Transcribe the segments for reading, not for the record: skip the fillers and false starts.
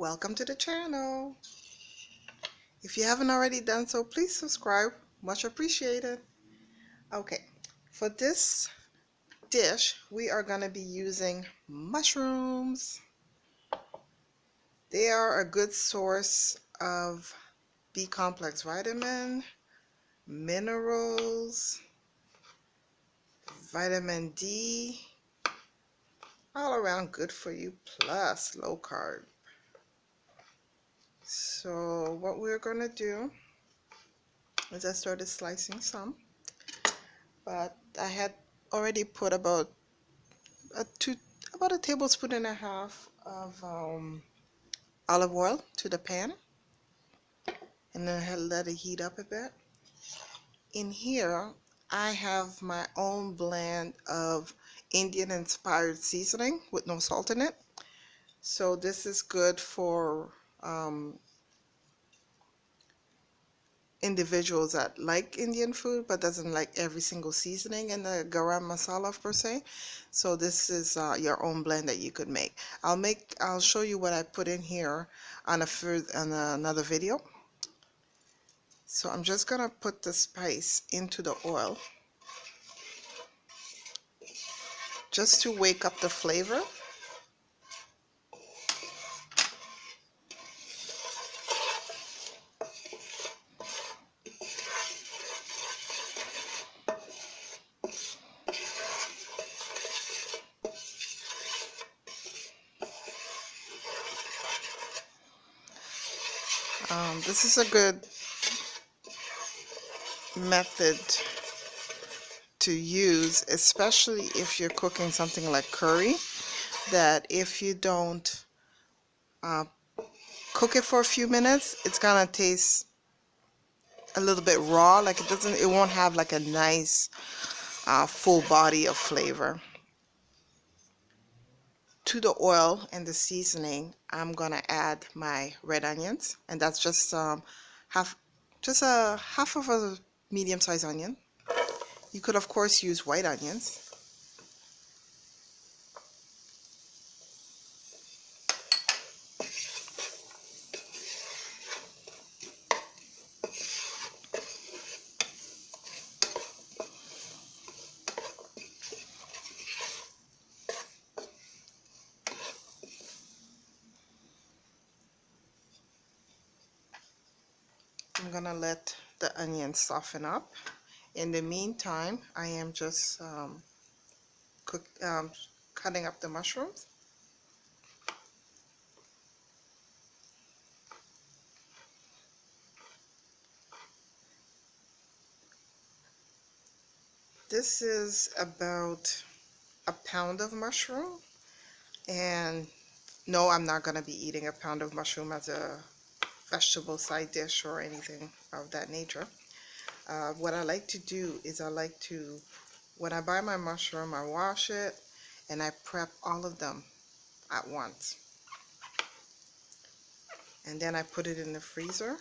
Welcome to the channel. If you haven't already done so, please subscribe. Much appreciated. Okay, for this dish, we are going to be using mushrooms. They are a good source of B-complex vitamin, minerals, vitamin D, all around good for you, plus low carb. So what we're going to do is I started slicing some, but I had already put about a tablespoon and a half of olive oil to the pan, and then I let it heat up a bit. In here, I have my own blend of Indian inspired seasoning with no salt in it. So this is good for individuals that like Indian food but doesn't like every single seasoning in the garam masala per se. So this is your own blend that you could make. I'll show you what I put in here on another video. So I'm just gonna put the spice into the oil just to wake up the flavor. This is a good method to use, especially if you're cooking something like curry, that if you don't cook it for a few minutes, it's gonna taste a little bit raw. Like it won't have like a nice full body of flavor. To the oil and the seasoning, I'm gonna add my red onions, and that's just half half of a medium-sized onion. You could of course use white onions. I'm gonna let the onions soften up. In the meantime, I am just cutting up the mushrooms. This is about a pound of mushroom, and no, I'm not gonna be eating a pound of mushroom as a vegetable side dish or anything of that nature. What I like to do is when I buy my mushroom, I wash it and I prep all of them at once. And then I put it in the freezer.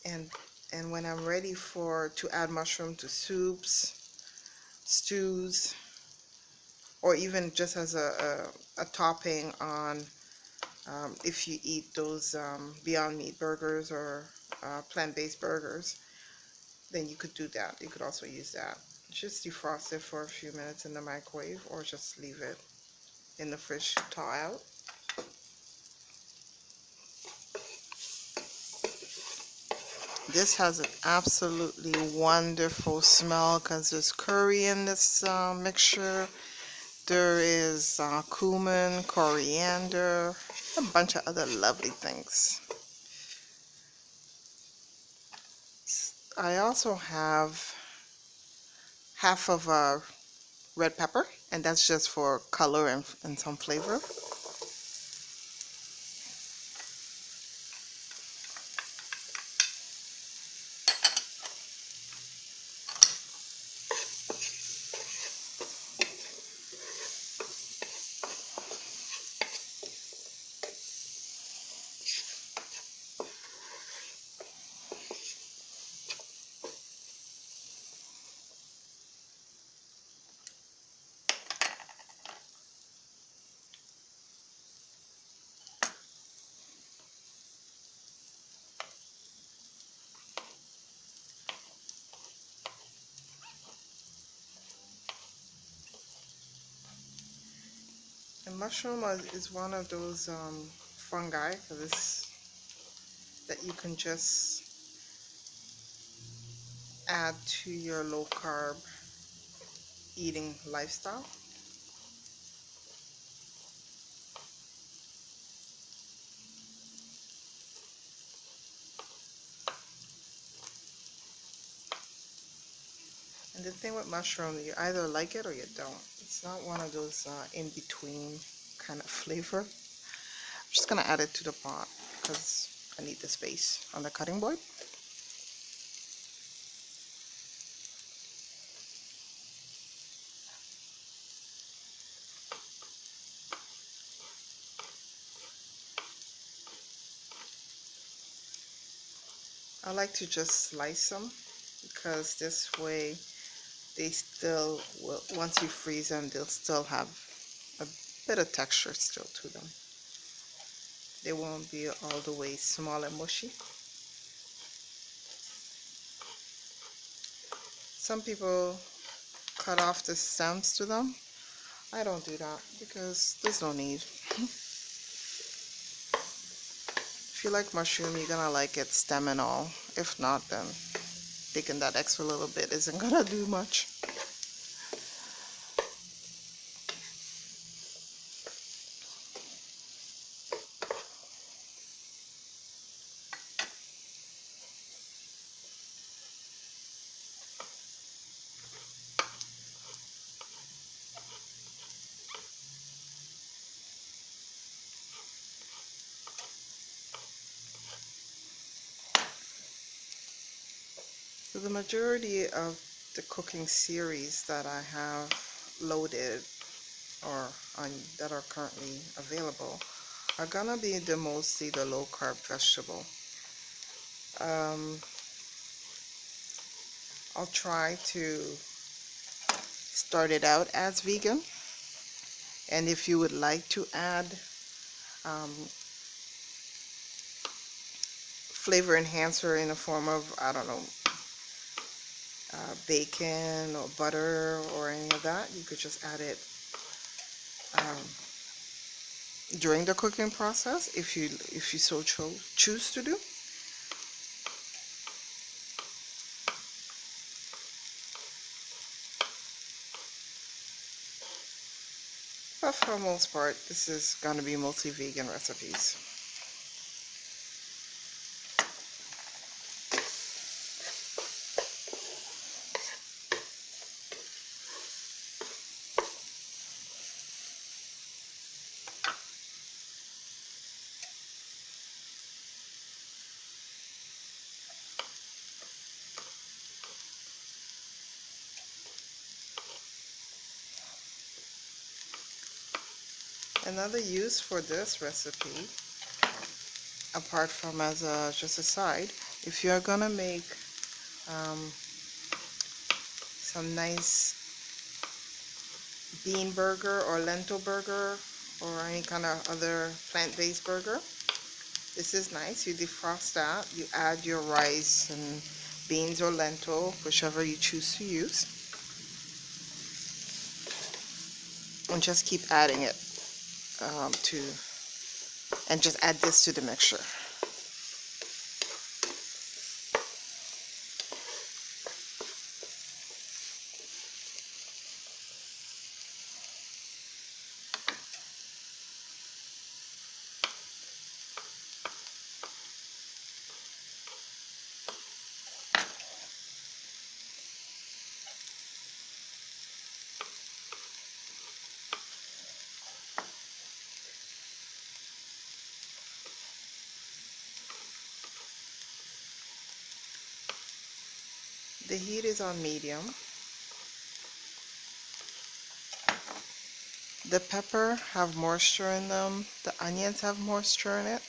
And when I'm ready to add mushroom to soups, stews, or even just as a topping on if you eat those Beyond Meat burgers or plant-based burgers, then you could do that. You could also use that. Just defrost it for a few minutes in the microwave, or just leave it in the fridge to thaw out. This has an absolutely wonderful smell because there's curry in this mixture. There is cumin, coriander, a bunch of other lovely things. I also have half of a red pepper, and that's just for color and some flavor. And mushroom is one of those fungi for this that you can just add to your low carb eating lifestyle. And the thing with mushroom, you either like it or you don't. It's not one of those in-between kind of flavor. I'm just gonna add it to the pot because I need the space on the cutting board. I like to just slice them because this way they still will, once you freeze them, they'll still have a bit of texture still to them. They won't be all the way small and mushy. Some people cut off the stems to them. I don't do that because there's no need. If you like mushroom, you're gonna like it stem and all. If not, then taking that extra little bit isn't gonna do much. So the majority of the cooking series that I have loaded or on that are currently available are gonna be mostly the low carb vegetable. Um, I'll try to start it out as vegan, and if you would like to add um, flavor enhancer in the form of, I don't know, bacon or butter or any of that, you could just add it um, during the cooking process if you so choose to do. But for the most part, this is going to be mostly vegan recipes. Another use for this recipe, apart from as just a side, if you're going to make some nice bean burger or lentil burger or any kind of other plant-based burger, this is nice. You defrost that, you add your rice and beans or lentil, whichever you choose to use, and just keep adding it and just add this to the mixture. The heat is on medium. The pepper have moisture in them. The onions have moisture in it.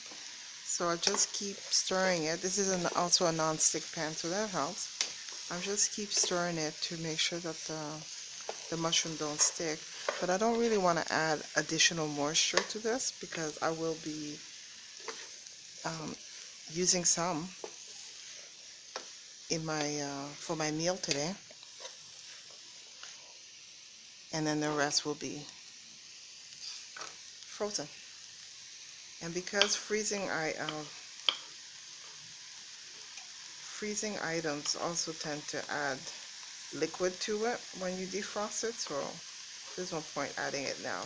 So I just keep stirring it. This is also a non-stick pan, so that helps. I just keep stirring it to make sure that the mushroom don't stick. But I don't really want to add additional moisture to this because I will be using some in my for my meal today, and then the rest will be frozen. And because freezing items also tend to add liquid to it when you defrost it, so there's no point adding it now.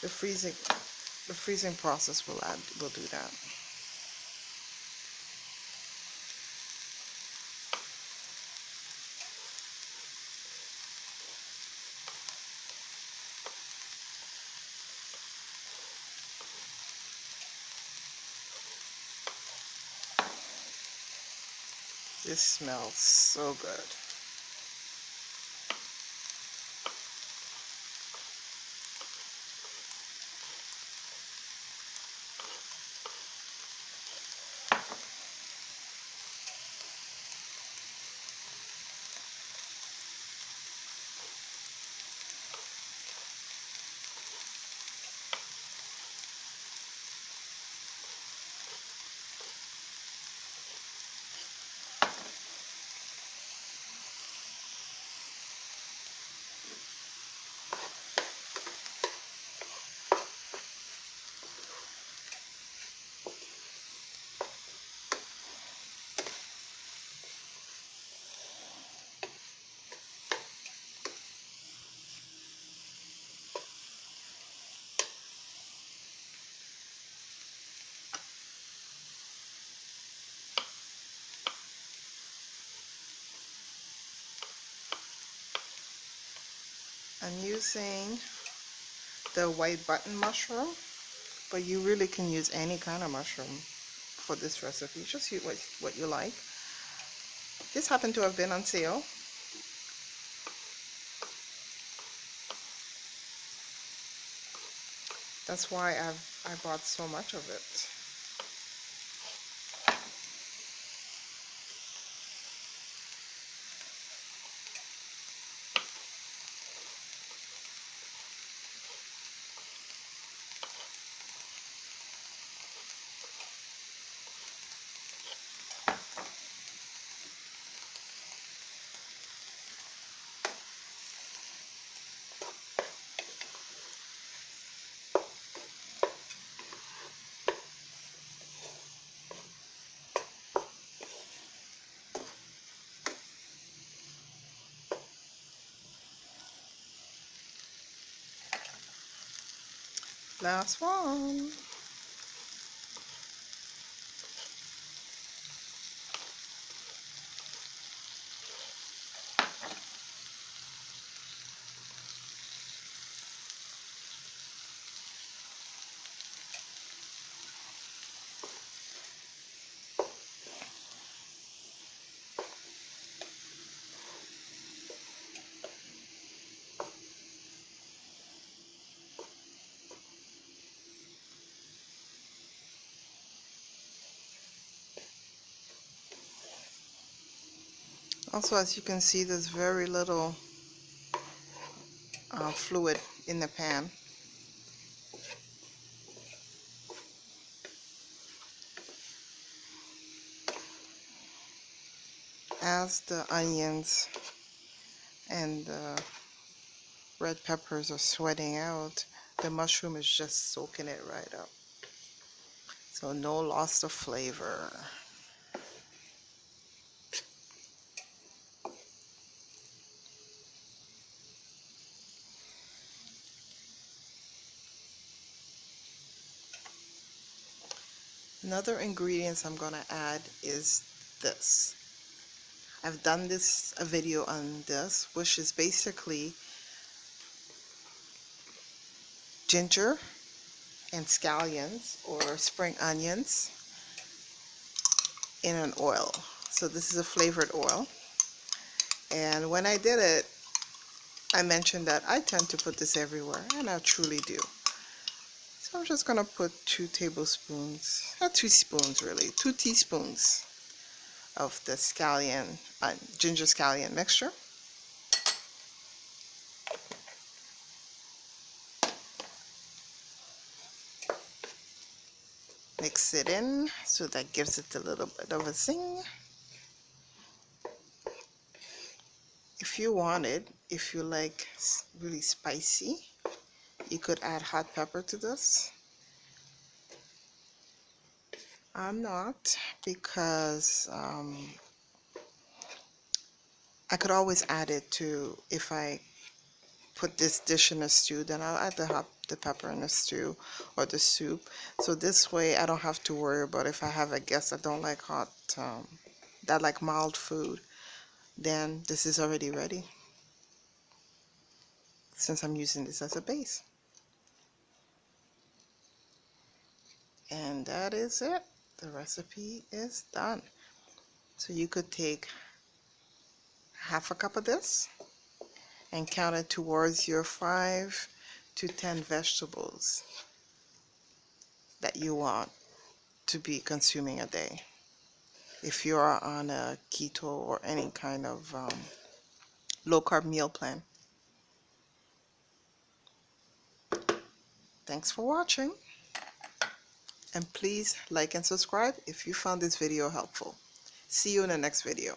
The freezing process will do that. This smells so good. I'm using the white button mushroom, but you really can use any kind of mushroom for this recipe. Just use what you like. This happened to have been on sale. That's why I bought so much of it. Last one. Also, as you can see, there's very little fluid in the pan. As the onions and the red peppers are sweating out, the mushroom is just soaking it right up. So no loss of flavor. Another ingredient I'm gonna add is this. I've done a video on this, which is basically ginger and scallions or spring onions in an oil. So this is a flavored oil. And when I did it, I mentioned that I tend to put this everywhere, and I truly do. So I'm just gonna put 2 tablespoons, not 2 spoons really, 2 teaspoons of the ginger scallion mixture. Mix it in so that gives it a little bit of a zing. If you want it, if you like really spicy, You could add hot pepper to this. I'm not, because I could always add it to, if I put this dish in a stew, then I'll add the pepper in the stew or the soup. So this way I don't have to worry about if I have a guest that don't like hot, that like mild food, then this is already ready since I'm using this as a base. And that is it. The recipe is done. So you could take half a cup of this and count it towards your 5 to 10 vegetables that you want to be consuming a day. If you're on a keto or any kind of low carb meal plan. Thanks for watching, and please like and subscribe if you found this video helpful. See you in the next video.